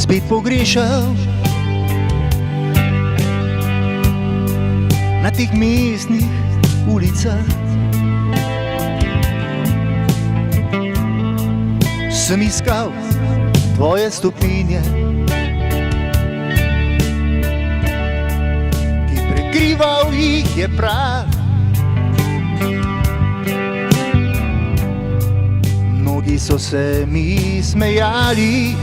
spet pogrešal na teh mestnih ulicah. Sem iskal tvoje stopinje, ki prekrival jih je prah. Mnogi so se mi smejali,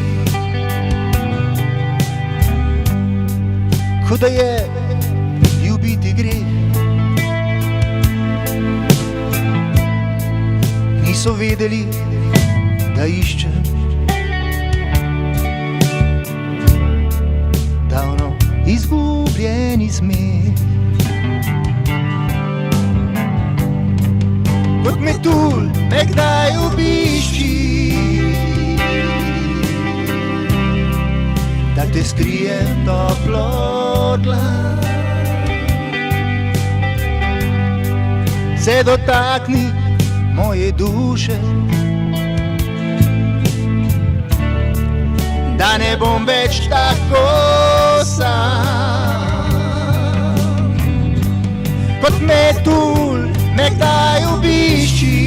kot da je ljubiti greh. Niso vedeli, da iščem davno izgubljeni smeh. Kot metulj me kdaj obišči, da te skrijem toplo dlan. Se dotakni moje duše, da ne bom več tako sam. Kot metulj me kdaj obišči,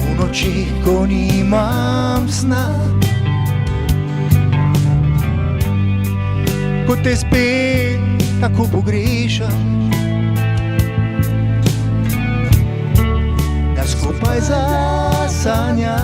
v noči, ko nimam sna. Ko te spet tako pogrešam, da skupaj zasanjava.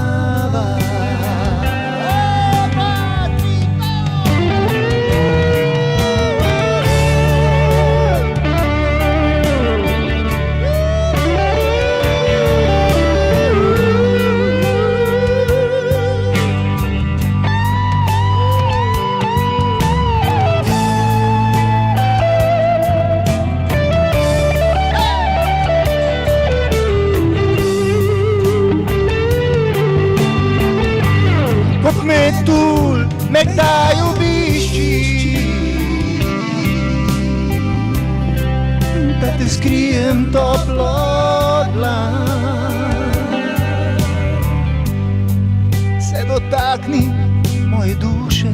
Kot metulj me kdaj obišči, da te skrijem toplo dlan. Se dotakni moje duše,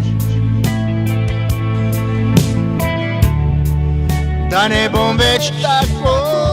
da ne bom več tako